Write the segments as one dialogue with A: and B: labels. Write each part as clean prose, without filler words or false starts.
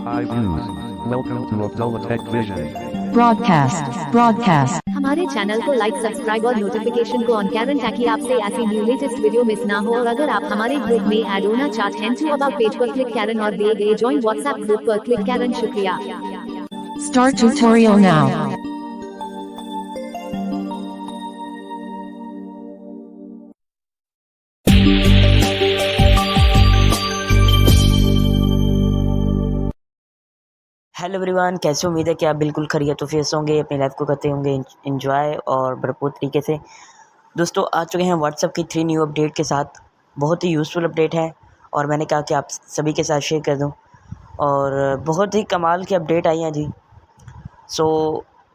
A: Hi views. Welcome to Abdullah Tech Vision.
B: broadcast
C: हमारे channel को like subscribe और notification को ऑन करें ताकि आपसे ऐसी न्यू लेटेस्ट वीडियो मिस ना हो। और अगर आप हमारे ग्रुप में ऐड होना चाहते हैं तो अबाउट पेज पर क्लिक करें और दिए गए ज्वाइन व्हाट्सएप ग्रुप पर क्लिक करें। शुक्रिया।
B: start tutorial now
D: hello everyone, कैसे उम्मीद है कि आप बिल्कुल खैरियत से होंगे, अपनी लाइफ को करते होंगे एंजॉय और भरपूर तरीके से। दोस्तों आ चुके हैं व्हाट्सएप की 3 न्यू अपडेट के साथ। बहुत ही यूज़फुल अपडेट है और मैंने कहा कि आप सभी के साथ शेयर कर दूं। और बहुत ही कमाल की अपडेट आई हैं जी। सो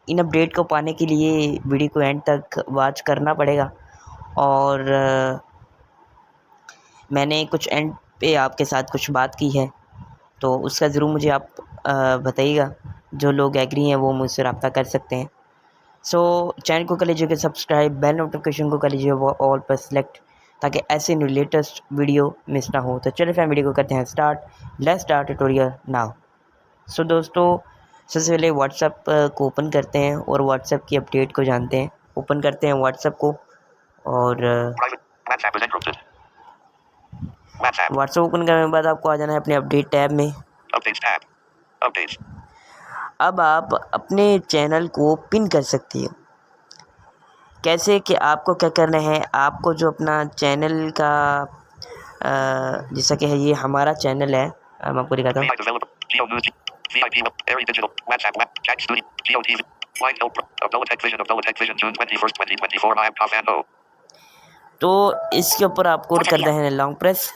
D: इन अपडेट को पाने के लिए वीडियो को एंड तक वॉच करना पड़ेगा। और मैंने कुछ एंड पे आपके साथ कुछ बात की है, तो उसका ज़रूर मुझे आप बताइएगा। जो लोग एग्री हैं वो मुझसे रब्ता कर सकते हैं। सो चैनल को कर लीजिएगा सब्सक्राइब, बेल नोटिफिकेशन को कर लीजिए वो ऑल पर सिलेक्ट, ताकि ऐसे न्यू लेटेस्ट वीडियो मिस ना हो। तो चलिए फिर वीडियो को करते हैं start. Let's start tutorial now. So दोस्तों, सबसे पहले व्हाट्सएप को ओपन करते हैं और व्हाट्सएप की अपडेट को जानते हैं। ओपन करते हैं व्हाट्सएप को और व्हाट्सएप ओपन करने के बाद आपको आ जाना है अपने अपडेट टैब में।
E: Updates.
D: अब आप अपने चैनल को पिन कर सकती हो। कैसे कि आपको क्या करना है, आपको जो अपना चैनल का जैसा कि है ये हमारा चैनल है, मैं आपको दिखाता हूँ।
E: VI developer. Geo News. VIP. Airy Digital. WhatsApp. Jack Studio. Geo TV. Blind Help. Abdullah Tech Vision. Abdullah Tech Vision. June 21st, 2024. I am Kafando.
D: तो इसके ऊपर आपको करना है long press.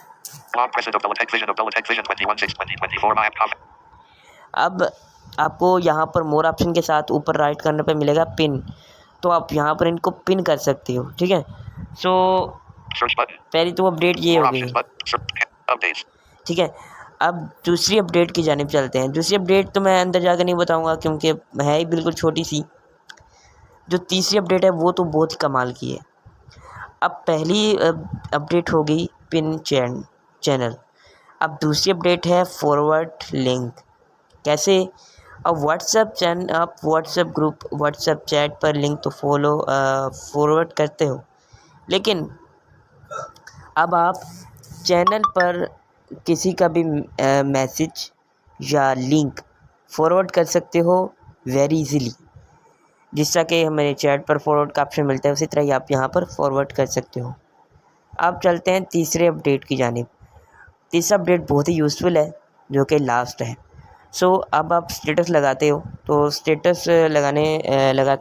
E: Long press it. Abdullah Tech Vision. Abdullah Tech Vision. 21/6/2024. I am Kafando.
D: अब आपको यहाँ पर मोर ऑप्शन के साथ ऊपर राइट करने पे मिलेगा पिन, तो आप यहाँ पर इनको पिन कर सकते हो। ठीक है। सो
E: Search button.
D: पहली तो अपडेट ये
E: More
D: हो गई।
E: options button. Updates.
D: ठीक है। अब दूसरी अपडेट की जानिब चलते हैं। दूसरी अपडेट तो मैं अंदर जाकर नहीं बताऊंगा क्योंकि है ही बिल्कुल छोटी सी। जो तीसरी अपडेट है वो तो बहुत ही कमाल की है। अब पहली अपडेट हो गई पिन चैनल। अब दूसरी अपडेट है फॉरवर्ड लिंक। कैसे? अब व्हाट्सएप चैनल, आप व्हाट्सएप ग्रुप, व्हाट्सएप चैट पर लिंक तो फॉरवर्ड करते हो, लेकिन अब आप चैनल पर किसी का भी मैसेज या लिंक फॉरवर्ड कर सकते हो वेरी इजीली। जिस तरह के हमारे चैट पर फॉरवर्ड का ऑप्शन मिलता है, उसी तरह ही आप यहाँ पर फॉरवर्ड कर सकते हो। अब चलते हैं तीसरे अपडेट की जानिब। तीसरा अपडेट बहुत ही यूज़फुल है, जो कि लास्ट है। सो अब आप स्टेटस लगाते हो, तो स्टेटस लगाते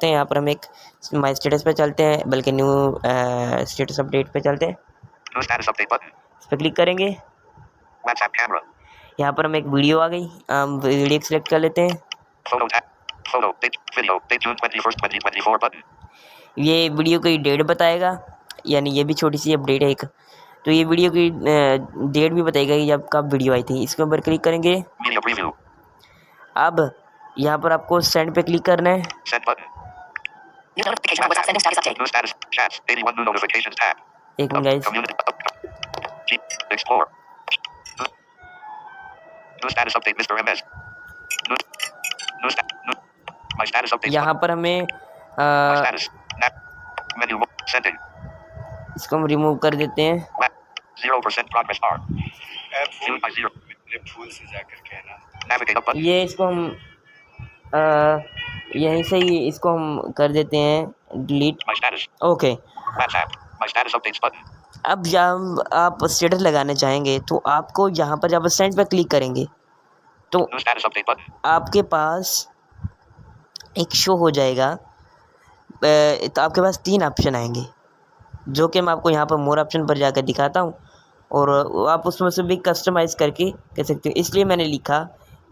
D: हैं। यहाँ पर हम एक माई स्टेटस पे चलते हैं, बल्कि न्यू स्टेटस अपडेट पे चलते हैं।
E: New status update button.
D: इस पर क्लिक करेंगे।
E: WhatsApp camera.
D: यहाँ पर हम एक वीडियो आ गई, हम वीडियो सेलेक्ट कर लेते हैं।
E: Photo tab. Photo. Date. Video. Date June 21st, 2024 button.
D: ये वीडियो की डेट बताएगा, यानी ये भी छोटी सी अपडेट है एक। तो ये वीडियो की डेट भी बताएगा कि जब कब वीडियो आई थी। इसके ऊपर क्लिक करेंगे।
E: Media preview.
D: अब यहाँ पर आपको सेंड पे क्लिक करना है।
E: Send button. New notification on WhatsApp sending status update. New status. Chats. 81 new notifications tab.
D: एक minute guys,
E: Community. Explore. New status update, Mr. MS. New status. My status update.
D: यहाँ पर हमें
E: My status. Menu. Sending.
D: इसको हम remove कर देते हैं।
E: 0% progress bar. Viewed by 0. Navigate up button.
D: ये इसको हम यहीं से ही इसको हम कर देते हैं delete.
E: My status.
D: Okay.
E: WhatsApp. My status updates button.
D: अब जब आप स्टेटस लगाने चाहेंगे तो आपको यहाँ पर जब सेंड पे क्लिक करेंगे तो
E: New status update button.
D: आपके पास एक शो हो जाएगा। तो आपके पास 3 ऑप्शन आएंगे, जो कि मैं आपको यहाँ पर मोर ऑप्शन पर जाकर दिखाता हूँ, और आप उसमें से भी कस्टमाइज़ करके कर सकते हो। इसलिए मैंने लिखा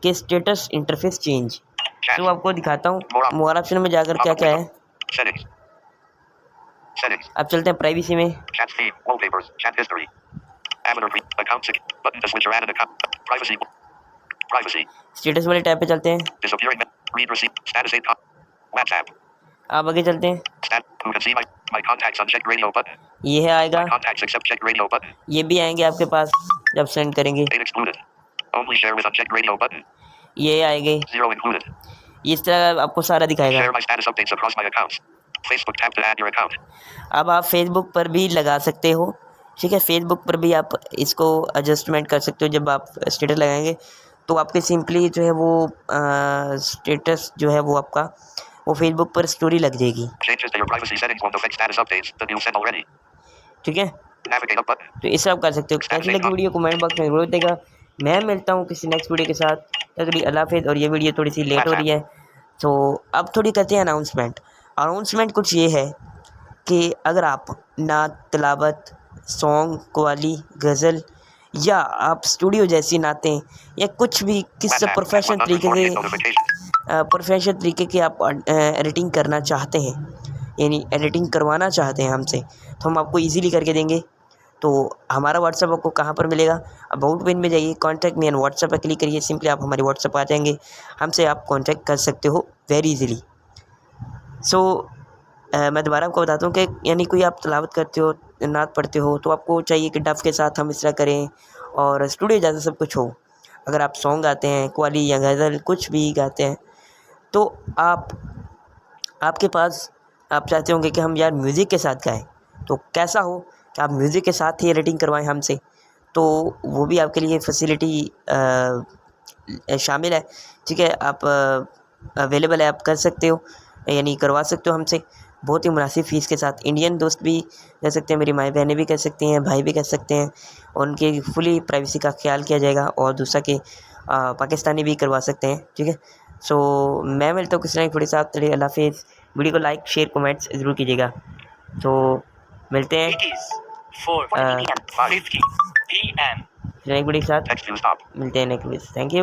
D: कि स्टेटस इंटरफेस चेंज। तो आपको दिखाता हूँ मोर ऑप्शन में जाकर क्या क्या है।
E: Settings. Settings.
D: अब चलते हैं प्राइवेसी में।
E: Chat feed. Wallpapers. Chat history. Avatar free. Account sync. Button to switch or add an account. Privacy. Privacy.
D: Status वाले टैब पे चलते हैं।
E: Disappearing. Read receipt. Status 8. WhatsApp.
D: आप आगे चलते हैं।
E: Who can see my contacts on check radio button.
D: ये है आएगा,
E: My contacts accept check radio button.
D: ये भी आएंगे आपके पास जब सेंड करेंगे।
E: Date excluded. Only share with unchecked radio button.
D: ये आएंगे,
E: 0 included.
D: इस तरह आपको सारा दिखाएगा।
E: Share my status updates across my accounts. Facebook tab to add your account.
D: अब आप फेसबुक पर भी लगा सकते हो, ठीक है। फेसबुक पर भी आप इसको एडजस्टमेंट कर सकते हो। जब आप स्टेटस लगाएंगे तो आपके सिंपली जो है वो स्टेटस जो है वो आपका वो फेसबुक पर स्टोरी लग जाएगी,
E: Changes to your privacy settings won't affect status updates that you sent already.
D: ठीक है।
E: Navigate up button.
D: तो इस तरह आप कर सकते हो। कैसी लगी वीडियो कमेंट बॉक्स में जरूर देगा। मैं मिलता हूँ किसी नेक्स्ट वीडियो के साथ, तब अल्लाह हाफिज़। और ये वीडियो थोड़ी सी लेट हो रही है, तो अब थोड़ी करते हैं अनाउंसमेंट। अनाउंसमेंट कुछ ये है कि अगर आप नात, तिलावत, सॉन्ग, कव्वाली, गज़ल या आप स्टूडियो जैसी नातें या कुछ भी किस प्रोफेशनल तरीके की आप एडिटिंग करना चाहते हैं, यानी एडिटिंग करवाना चाहते हैं हमसे, तो हम आपको इजीली करके देंगे। तो हमारा व्हाट्सअप आपको कहाँ पर मिलेगा? अबाउट पिन में जाइए, कॉन्टैक्ट मी एंड व्हाट्सअप पर क्लिक करिए। सिंपली आप हमारे व्हाट्सअप आ जाएंगे, हमसे आप कॉन्टैक्ट कर सकते हो वेरी इजीली। सो मैं दोबारा आपको बताता हूँ कि यानी कोई आप तिलावत करते हो, नात पढ़ते हो, तो आपको चाहिए कि डफ के साथ हम इस तरह करें और स्टूडियो जैसा सब कुछ हो। अगर आप सॉन्ग गाते हैं, कव्वाली या गज़ल कुछ भी गाते हैं, तो आपके पास आप चाहते होंगे कि हम यार म्यूज़िक के साथ गाएं, तो कैसा हो कि आप म्यूज़िक के साथ ही एडिटिंग करवाएं हमसे, तो वो भी आपके लिए फैसिलिटी शामिल है, ठीक है। आप अवेलेबल है, आप कर सकते हो, यानी करवा सकते हो हमसे बहुत ही मुनासिब फ़ीस के साथ। इंडियन दोस्त भी कर सकते हैं, मेरी माई बहनें भी कर सकती हैं, भाई भी कर सकते हैं, और उनके फुली प्राइवेसी का ख्याल किया जाएगा। और दूसरा कि पाकिस्तानी भी करवा सकते हैं, ठीक है। सो मैं मिलता हूँ किसी ना थोड़ी साथ। अल्लाह हाफिज़। वीडियो को लाइक, शेयर, कमेंट्स ज़रूर कीजिएगा। तो मिलते हैं नेक्स्ट वीडियो के साथ।
E: Text view stop.
D: मिलते हैं नेक्स्ट वीडियो। Thank you.